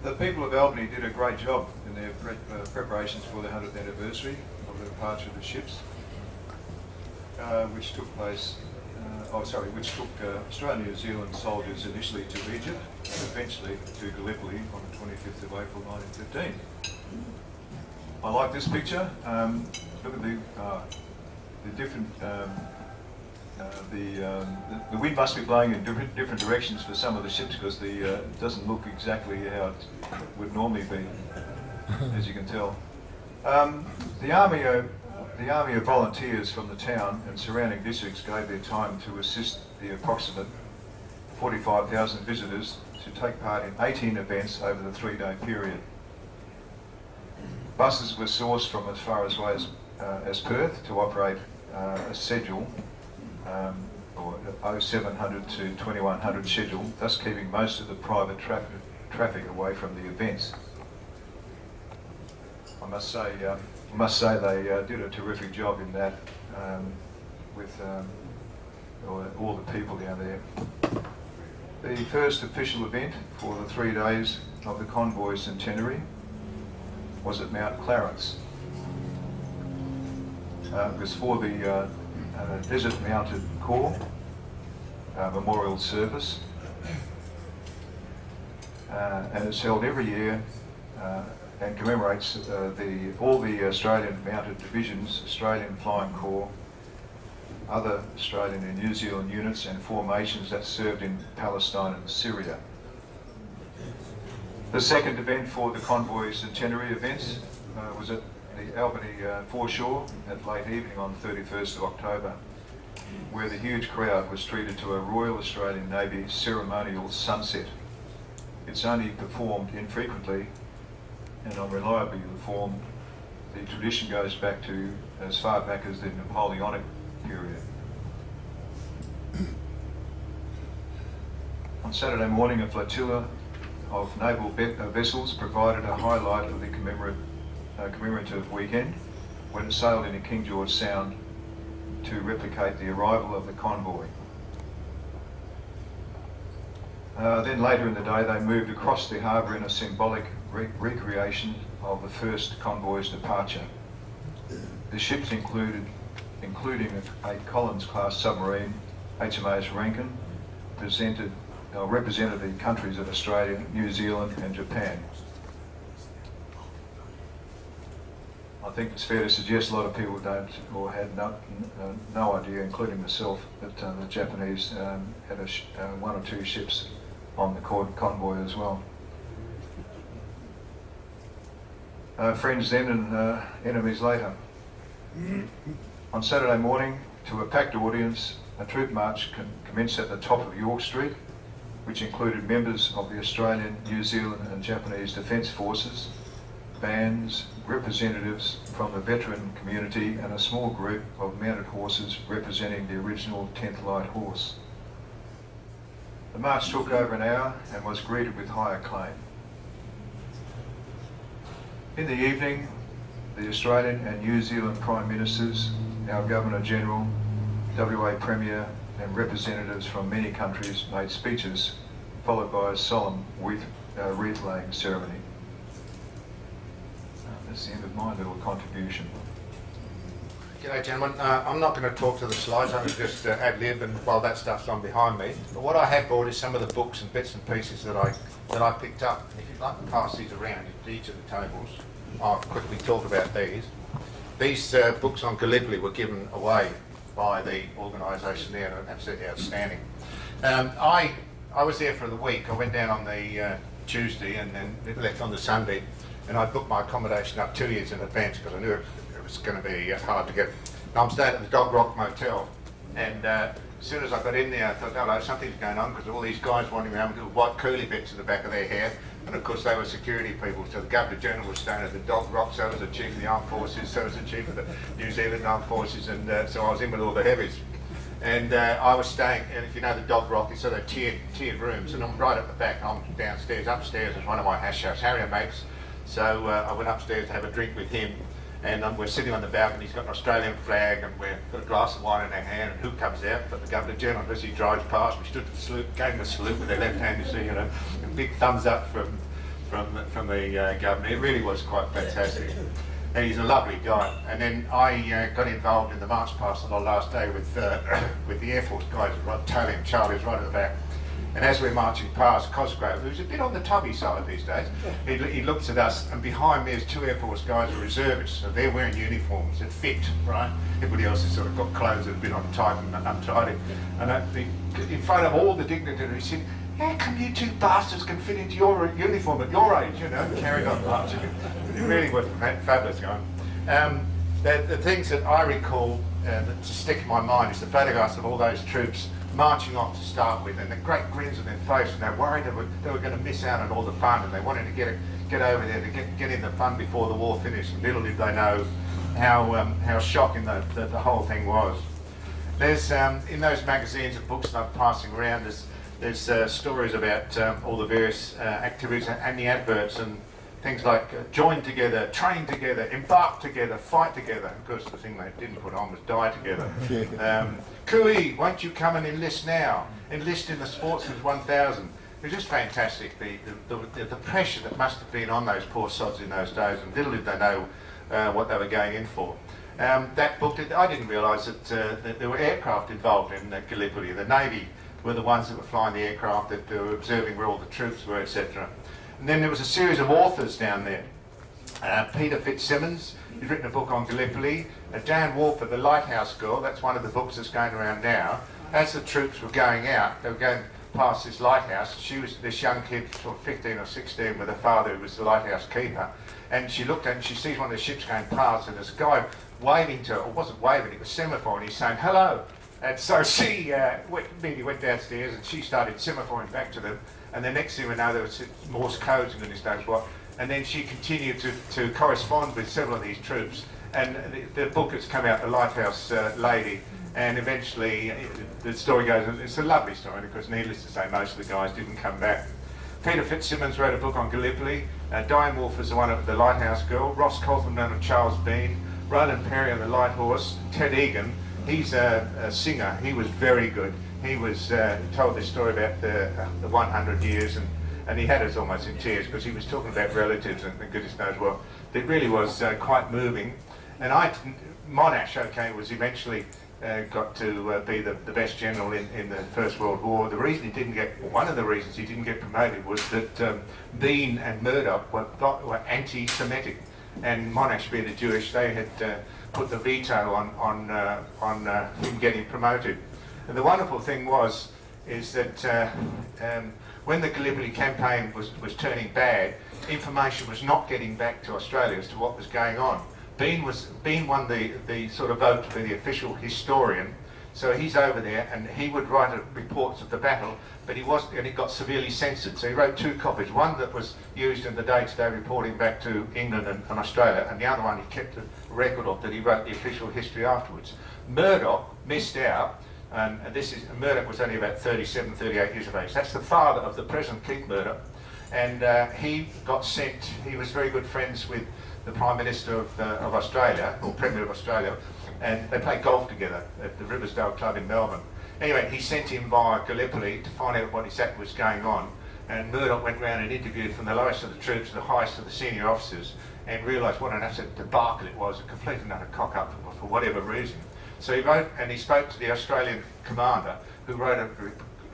The people of Albany did a great job in their preparations for the 100th anniversary of the departure of the ships, which took place, which took Australian and New Zealand soldiers initially to Egypt and eventually to Gallipoli on the 25th of April 1915. I like this picture. Look at the different. The wind must be blowing in different directions for some of the ships because it doesn't look exactly how it would normally be, as you can tell. The army of volunteers from the town and surrounding districts gave their time to assist the approximate 45,000 visitors to take part in 18 events over the 3-day period. Buses were sourced from as far away as Perth to operate a schedule, or 0700 to 2100 schedule, thus keeping most of the private traffic away from the events. I must say they did a terrific job in that with all the people down there. The first official event for the 3 days of the convoy centenary was at Mount Clarence. It was for the Desert Mounted Corps memorial service, and it's held every year and commemorates all the Australian Mounted Divisions, Australian Flying Corps, other Australian and New Zealand units and formations that served in Palestine and Syria. The second event for the convoy centenary events was at the Albany foreshore at late evening on 31st of October, where the huge crowd was treated to a Royal Australian Navy ceremonial sunset. It's only performed infrequently and unreliably performed. The tradition goes back to as far back as the Napoleonic period. On Saturday morning, a flotilla of naval vessels provided a highlight of the commemorative weekend when it sailed into King George Sound to replicate the arrival of the convoy. Then later in the day they moved across the harbour in a symbolic recreation of the first convoy's departure. The ships including a Collins-class submarine, HMAS Rankin, represented the countries of Australia, New Zealand and Japan. I think it's fair to suggest a lot of people don't or had no idea, including myself, that the Japanese had one or two ships on the convoy as well. Friends then and enemies later. On Saturday morning, to a packed audience, a troop march commenced at the top of York Street, which included members of the Australian, New Zealand and Japanese Defence Forces, bands, representatives from the veteran community and a small group of mounted horses representing the original 10th Light Horse. The march took over an hour and was greeted with high acclaim. In the evening, the Australian and New Zealand Prime Ministers, our Governor-General, WA Premier and representatives from many countries made speeches, followed by a solemn wreath-laying ceremony. That's the end of my little contribution. G'day gentlemen, I'm not going to talk to the slides, I'm going to just ad-lib and while that stuff's on behind me. But what I have brought is some of the books and bits and pieces that I picked up. If you'd like to pass these around to each of the tables, I'll quickly talk about these. These books on Gallipoli were given away by the organisation there, and absolutely outstanding. I was there for the week. I went down on the Tuesday and then left on the Sunday, and I booked my accommodation up 2 years in advance because I knew it was going to be hard to get. And I'm staying at the Dog Rock Motel, and as soon as I got in there I thought, hello, something's going on, because all these guys wandering around with little white curly bits at the back of their hair, and of course they were security people. So the Governor-General was staying at the Dog Rock, so was the Chief of the Armed Forces, so was the Chief of the New Zealand Armed Forces, and so I was in with all the heavies. And I was staying, and if you know the Dog Rock, it's sort of tiered rooms, and I'm right at the back, I'm downstairs. Upstairs is one of my hash house, Harrier mates, so I went upstairs to have a drink with him, and we're sitting on the balcony. He's got an Australian flag, and we've got a glass of wine in our hand, and who comes out but the Governor-General. As he drives past, we stood at the salute, gave him a salute with their left hand, you see, a big thumbs up from the governor. It really was quite fantastic. And he's a lovely guy. And then I got involved in the march past on the last day with the Air Force guys, Tony and Charlie was right at the back. And as we're marching past Cosgrove, who's a bit on the tubby side these days, he looks at us, and behind me is two Air Force guys who are reservists, so they're wearing uniforms that fit, right? Everybody else has sort of got clothes that have been on tight and untidy. And in front of all the dignitaries, he said, how come you two bastards can fit into your uniform at your age, you know, carried on marching. It really was fabulous going. The things that I recall that to stick in my mind is the photographs of all those troops marching off to start with, and the great grins on their face, and they're worried they were going to miss out on all the fun, and they wanted to get over there to get in the fun before the war finished. And little did they know how shocking the whole thing was. There's in those magazines and books that I'm passing around, there's stories about all the various activities and the adverts and things like join together, train together, embark together, fight together. Of course, the thing they didn't put on was die together. Cooey, won't you come and enlist now? Enlist in the Sportsman's 1000. It was just fantastic, the pressure that must have been on those poor sods in those days, and little did they know what they were going in for. That book, I didn't realise that there were aircraft involved in Gallipoli. The Navy were the ones that were flying the aircraft, that were observing where all the troops were, etc. And then there was a series of authors down there. Peter Fitzsimmons, he's written a book on Gallipoli. Jan Wolfer, The Lighthouse Girl, that's one of the books that's going around now. As the troops were going out, they were going past this lighthouse. She was this young kid, sort of 15 or 16, with her father who was the lighthouse keeper. And she looked at it and she sees one of the ships going past, and there's a guy waving to her, or wasn't waving, it was semaphore, and he's saying, hello. And so she immediately went downstairs and she started semaphoring back to them. And the next thing we know, there was Morse codes and goodness knows what. And then she continued to correspond with several of these troops. And the book has come out, The Lighthouse Lady. And eventually, the story goes, and it's a lovely story, because needless to say, most of the guys didn't come back. Peter Fitzsimmons wrote a book on Gallipoli. Diane Wolfe is the one of The Lighthouse Girl. Ross Coltham and Charles Bean. Roland Perry on The Light Horse. Ted Egan, he's a singer. He was very good. He was told this story about the 100 years, and he had us almost in tears, because he was talking about relatives and goodness knows what. It really was quite moving. And Monash, was eventually got to be the best general in the First World War. The reason he didn't get, one of the reasons he didn't get promoted was that Bean and Murdoch were anti-Semitic, and Monash, being a Jewish, they had put the veto on him getting promoted. And the wonderful thing is that when the Gallipoli campaign was turning bad, information was not getting back to Australia as to what was going on. Bean won the sort of vote to be the official historian, so he's over there and he would write reports of the battle, but it got severely censored. So he wrote two copies, one that was used in the day-to-day reporting back to England and Australia, and the other one he kept a record of, that he wrote the official history afterwards. Murdoch missed out. Murdoch was only about 37, 38 years of age. That's the father of the present Keith Murdoch. And he got sent, he was very good friends with the Prime Minister of Australia, or Premier of Australia, and they played golf together at the Riversdale Club in Melbourne. Anyway, he sent him via Gallipoli to find out what exactly was going on, and Murdoch went round and interviewed from the lowest of the troops to the highest of the senior officers, and realised what an absolute debacle it was, a complete and utter cock-up for whatever reason. So he wrote, and he spoke to the Australian commander, who wrote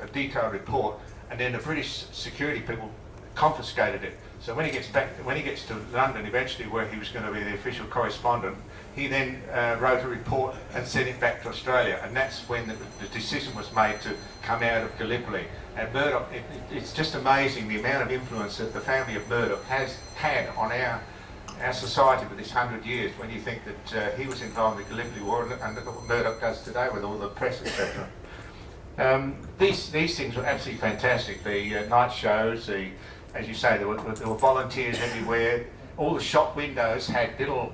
a detailed report, and then the British security people confiscated it. So when he gets to London eventually, where he was going to be the official correspondent, he then wrote a report and sent it back to Australia, and that's when the decision was made to come out of Gallipoli. And Murdoch, it's just amazing the amount of influence that the family of Murdoch has had on our society for this 100 years, when you think that he was involved in the Gallipoli War, and look at what Murdoch does today with all the press, etc. These things were absolutely fantastic. The night shows, as you say, there were volunteers everywhere. All the shop windows had little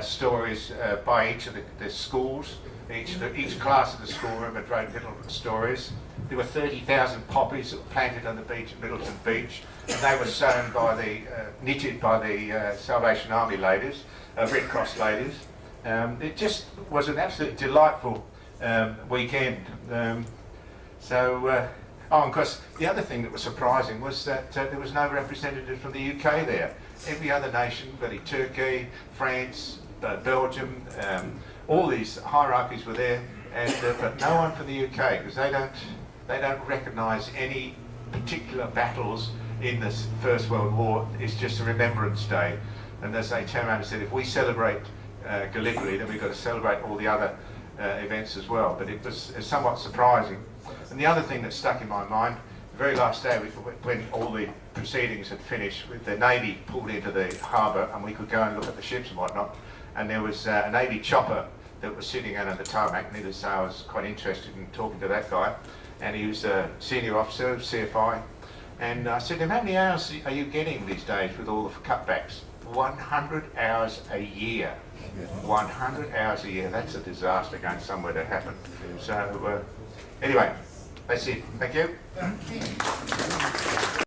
stories by each of the schools. Each class of the schoolroom had wrote little stories. There were 30,000 poppies that were planted on the beach at Middleton Beach, and they were sewn knitted by the Salvation Army ladies, Red Cross ladies. It just was an absolutely delightful weekend. So Oh, and of course, the other thing that was surprising was that there was no representative from the UK there. Every other nation, bloody Turkey, France, Belgium, all these hierarchies were there, and but no one from the UK, because they don't recognise any particular battles in this First World War. It's just a Remembrance Day, and as they turned around and said, if we celebrate Gallipoli, then we've got to celebrate all the other events as well. But it was somewhat surprising. And the other thing that stuck in my mind, the very last day when all the proceedings had finished, with the Navy pulled into the harbour and we could go and look at the ships and whatnot, and there was a Navy chopper that was sitting out on the tarmac. Needless to say, I was quite interested in talking to that guy, and he was a senior officer of CFI, and I said to him, how many hours are you getting these days with all the cutbacks? 100 hours a year. 100 hours a year. That's a disaster going somewhere to happen. So anyway, that's it. Thank you.